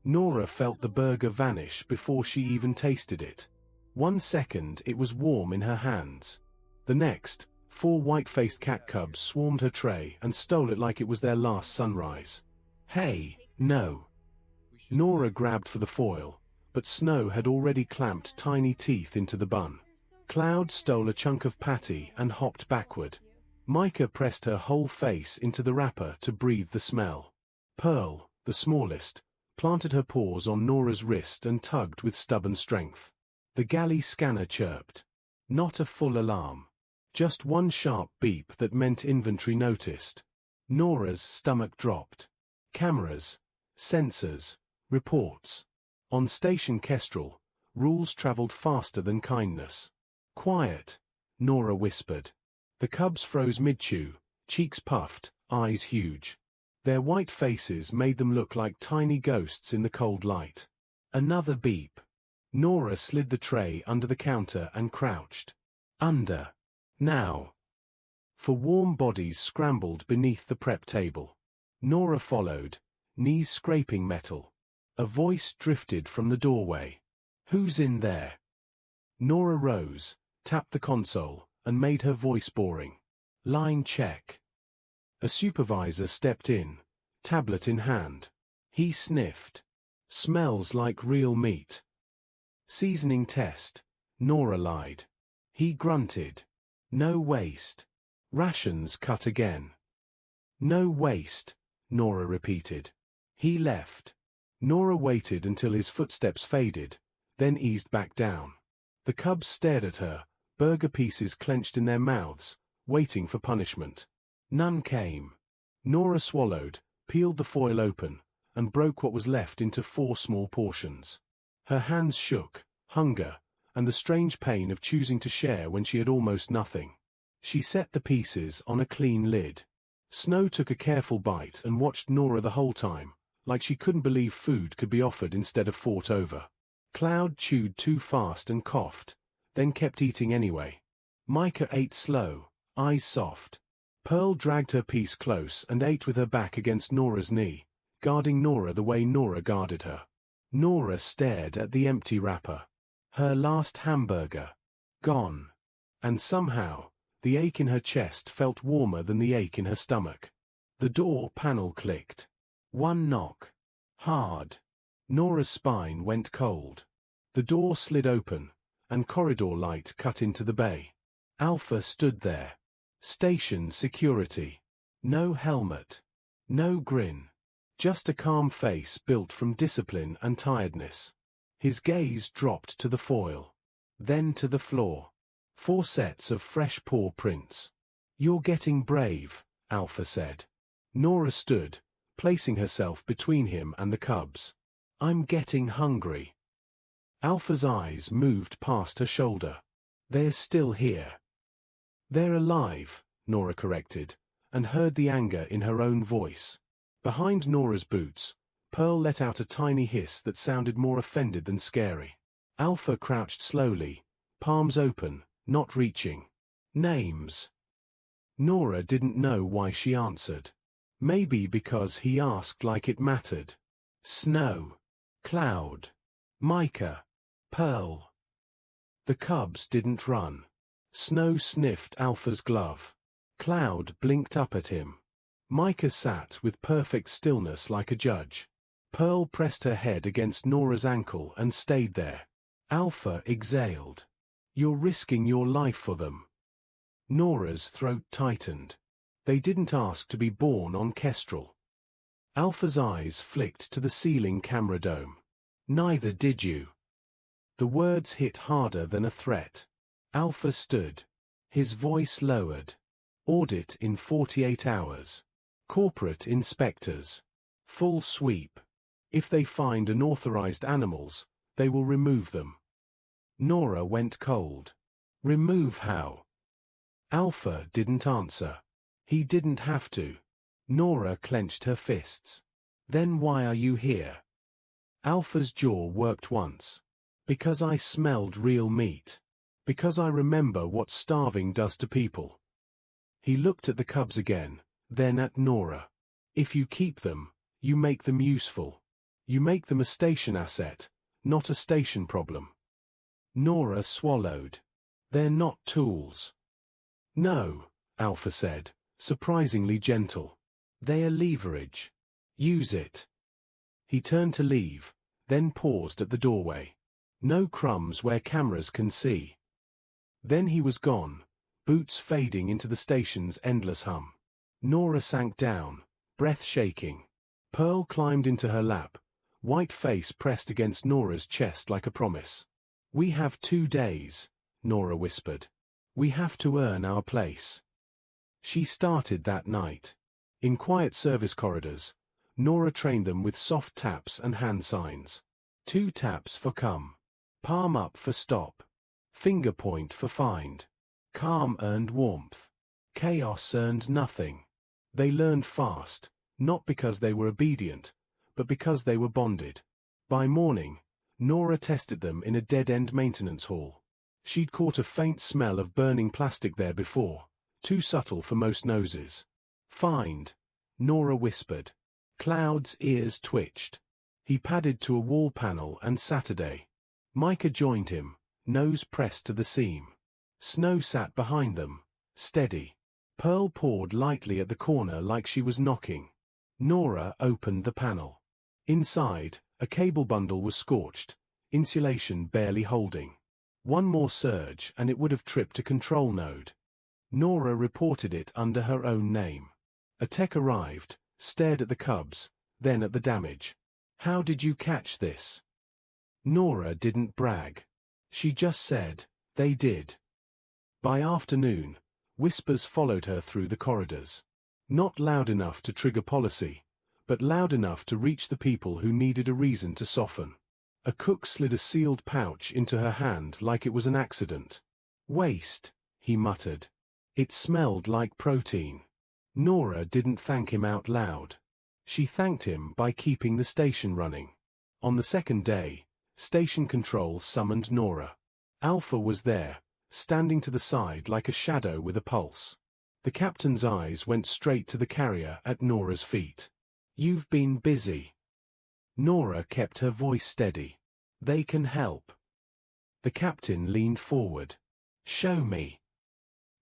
Nora felt the burger vanish before she even tasted it. 1 second it was warm in her hands. The next, 4 white-faced cat cubs swarmed her tray and stole it like it was their last sunrise. Hey, no. Nora grabbed for the foil, but Snow had already clamped tiny teeth into the bun. Cloud stole a chunk of patty and hopped backward. Micah pressed her whole face into the wrapper to breathe the smell. Pearl, the smallest, planted her paws on Nora's wrist and tugged with stubborn strength. The galley scanner chirped. Not a full alarm. Just one sharp beep that meant inventory noticed. Nora's stomach dropped. Cameras, sensors, reports. On Station Kestrel, rules traveled faster than kindness. Quiet, Nora whispered. The cubs froze mid-chew, cheeks puffed, eyes huge. Their white faces made them look like tiny ghosts in the cold light. Another beep. Nora slid the tray under the counter and crouched. Under. Now. For warm bodies scrambled beneath the prep table. Nora followed, knees scraping metal. A voice drifted from the doorway. Who's in there? Nora rose, tapped the console, and made her voice boring. Line check. A supervisor stepped in, tablet in hand. He sniffed. Smells like real meat. Seasoning test. Nora lied. He grunted. No waste. Rations cut again. No waste, Nora repeated. He left. Nora waited until his footsteps faded, then eased back down. The cubs stared at her, burger pieces clenched in their mouths, waiting for punishment. None came. Nora swallowed, peeled the foil open, and broke what was left into 4 small portions. Her hands shook, hunger, and the strange pain of choosing to share when she had almost nothing. She set the pieces on a clean lid. Snow took a careful bite and watched Nora the whole time, like she couldn't believe food could be offered instead of fought over. Cloud chewed too fast and coughed, then kept eating anyway. Micah ate slow, eyes soft. Pearl dragged her piece close and ate with her back against Nora's knee, guarding Nora the way Nora guarded her. Nora stared at the empty wrapper. Her last hamburger. Gone. And somehow, the ache in her chest felt warmer than the ache in her stomach. The door panel clicked. 1 knock. Hard. Nora's spine went cold. The door slid open, and corridor light cut into the bay. Alpha stood there. Station security. No helmet. No grin. Just a calm face built from discipline and tiredness. His gaze dropped to the foil. Then to the floor. 4 sets of fresh paw prints. You're getting brave, Alpha said. Nora stood, placing herself between him and the cubs. I'm getting hungry. Alpha's eyes moved past her shoulder. They're still here. They're alive, Nora corrected, and heard the anger in her own voice. Behind Nora's boots, Pearl let out a tiny hiss that sounded more offended than scary. Alpha crouched slowly, palms open, not reaching. Names. Nora didn't know why she answered. Maybe because he asked like it mattered. Snow. Cloud. Micah. Pearl. The cubs didn't run. Snow sniffed Alpha's glove. Cloud blinked up at him. Micah sat with perfect stillness like a judge. Pearl pressed her head against Nora's ankle and stayed there. Alpha exhaled. You're risking your life for them. Nora's throat tightened. They didn't ask to be born on Kestrel. Alpha's eyes flicked to the ceiling camera dome. Neither did you. The words hit harder than a threat. Alpha stood. His voice lowered. Audit in 48 hours. Corporate inspectors. Full sweep. If they find unauthorized animals, they will remove them. Nora went cold. Remove how? Alpha didn't answer. He didn't have to. Nora clenched her fists. Then why are you here? Alpha's jaw worked once. Because I smelled real meat. Because I remember what starving does to people. He looked at the cubs again, then at Nora. If you keep them, you make them useful. You make them a station asset, not a station problem. Nora swallowed. They're not tools. No, Alpha said, surprisingly gentle. They are leverage. Use it. He turned to leave, then paused at the doorway. No crumbs where cameras can see. Then he was gone, boots fading into the station's endless hum. Nora sank down, breath shaking. Pearl climbed into her lap, white face pressed against Nora's chest like a promise. We have 2 days, Nora whispered. We have to earn our place. She started that night. In quiet service corridors, Nora trained them with soft taps and hand signs. 2 taps for come. Palm up for stop. Finger point for find. Calm earned warmth. Chaos earned nothing. They learned fast, not because they were obedient, but because they were bonded. By morning, Nora tested them in a dead-end maintenance hall. She'd caught a faint smell of burning plastic there before, too subtle for most noses. Find, Nora whispered. Cloud's ears twitched. He padded to a wall panel and Saturday. Micah joined him, nose pressed to the seam. Snow sat behind them, steady. Pearl pawed lightly at the corner like she was knocking. Nora opened the panel. Inside, a cable bundle was scorched, insulation barely holding. One more surge and it would have tripped a control node. Nora reported it under her own name. A tech arrived, stared at the cubs, then at the damage. How did you catch this? Nora didn't brag. She just said, they did. By afternoon, whispers followed her through the corridors. Not loud enough to trigger policy, but loud enough to reach the people who needed a reason to soften. A cook slid a sealed pouch into her hand like it was an accident. Waste, he muttered. It smelled like protein. Nora didn't thank him out loud. She thanked him by keeping the station running. On the second day, Station Control summoned Nora. Alpha was there, standing to the side like a shadow with a pulse. The captain's eyes went straight to the carrier at Nora's feet. You've been busy. Nora kept her voice steady. They can help. The captain leaned forward. Show me.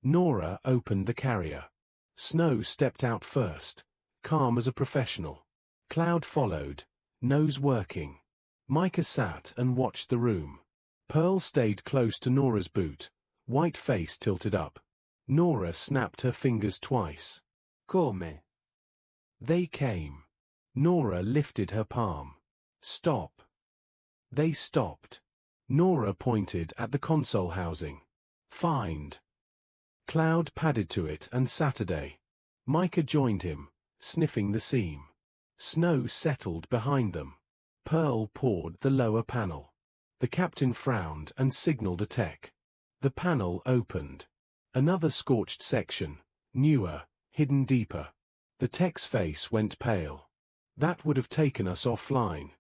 Nora opened the carrier. Snow stepped out first, calm as a professional. Cloud followed, nose working. Micah sat and watched the room. Pearl stayed close to Nora's boot, white face tilted up. Nora snapped her fingers twice. Come. They came. Nora lifted her palm. Stop. They stopped. Nora pointed at the console housing. Find. Cloud padded to it and Saturday. Micah joined him, sniffing the seam. Snow settled behind them. Pearl pawed the lower panel. The captain frowned and signaled a tech. The panel opened. Another scorched section, newer, hidden deeper. The tech's face went pale. That would have taken us offline.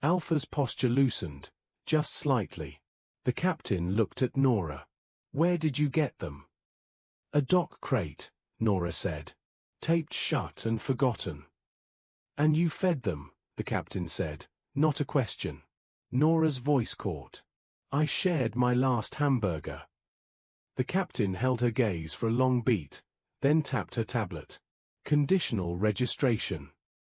Alpha's posture loosened, just slightly. The captain looked at Nora. Where did you get them? A dock crate, Nora said. Taped shut and forgotten. And you fed them, the captain said, not a question. Nora's voice caught. I shared my last hamburger. The captain held her gaze for a long beat, then tapped her tablet. Conditional registration.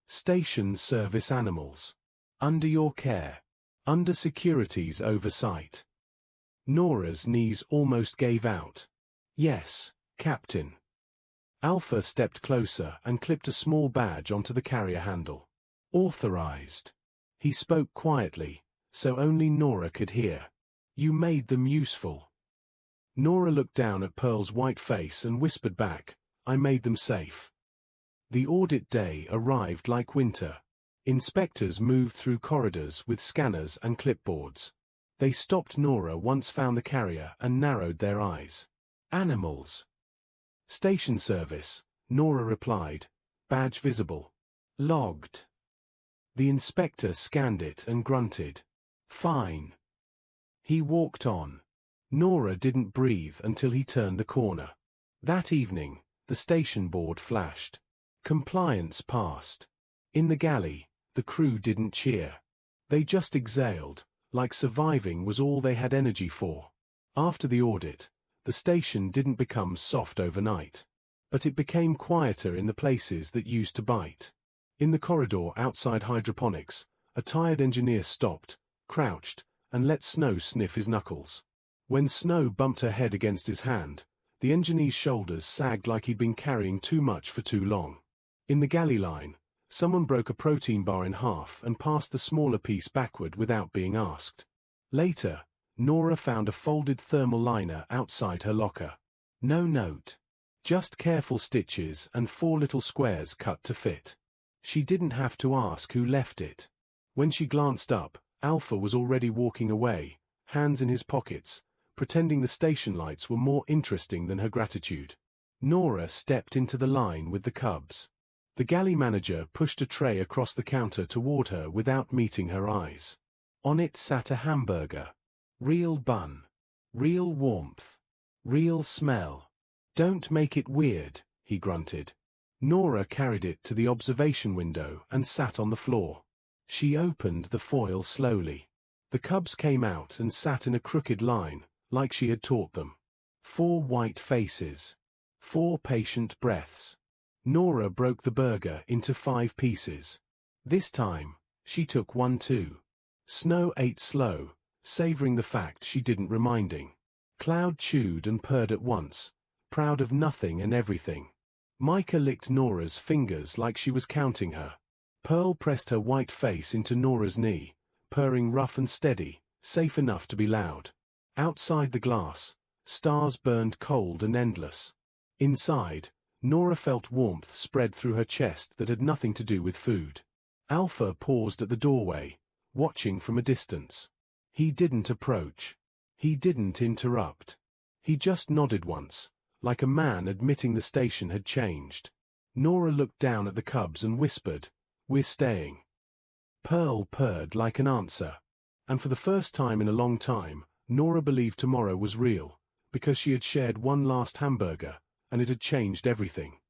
Station service animals. Under your care. Under security's oversight. Nora's knees almost gave out. Yes, Captain. Alpha stepped closer and clipped a small badge onto the carrier handle. Authorized. He spoke quietly, so only Nora could hear. You made them useful. Nora looked down at Pearl's white face and whispered back, I made them safe. The audit day arrived like winter. Inspectors moved through corridors with scanners and clipboards. They stopped Nora once found the carrier and narrowed their eyes. Animals. Station service, Nora replied. Badge visible. Logged. The inspector scanned it and grunted. Fine. He walked on. Nora didn't breathe until he turned the corner. That evening, the station board flashed. Compliance passed. In the galley, The crew didn't cheer. They just exhaled, like surviving was all they had energy for. After the audit, the station didn't become soft overnight. But it became quieter in the places that used to bite. In the corridor outside hydroponics, a tired engineer stopped, crouched, and let Snow sniff his knuckles. When Snow bumped her head against his hand, the engineer's shoulders sagged like he'd been carrying too much for too long. In the galley line, someone broke a protein bar in half and passed the smaller piece backward without being asked. Later, Nora found a folded thermal liner outside her locker. No note. Just careful stitches and 4 little squares cut to fit. She didn't have to ask who left it. When she glanced up, Alpha was already walking away, hands in his pockets, pretending the station lights were more interesting than her gratitude. Nora stepped into the line with the cubs. The galley manager pushed a tray across the counter toward her without meeting her eyes. On it sat a hamburger. Real bun. Real warmth. Real smell. "Don't make it weird," he grunted. Nora carried it to the observation window and sat on the floor. She opened the foil slowly. The cubs came out and sat in a crooked line, like she had taught them. 4 white faces. 4 patient breaths. Nora broke the burger into 5 pieces. This time, she took one too. Snow ate slow, savoring the fact she didn't reminding. Cloud chewed and purred at once, proud of nothing and everything. Micah licked Nora's fingers like she was counting her. Pearl pressed her white face into Nora's knee, purring rough and steady, safe enough to be loud. Outside the glass, stars burned cold and endless. Inside, Nora felt warmth spread through her chest that had nothing to do with food. Alpha paused at the doorway, watching from a distance. He didn't approach. He didn't interrupt. He just nodded once, like a man admitting the station had changed. Nora looked down at the cubs and whispered, "We're staying." Pearl purred like an answer. And for the first time in a long time, Nora believed tomorrow was real, because she had shared one last hamburger, and it had changed everything.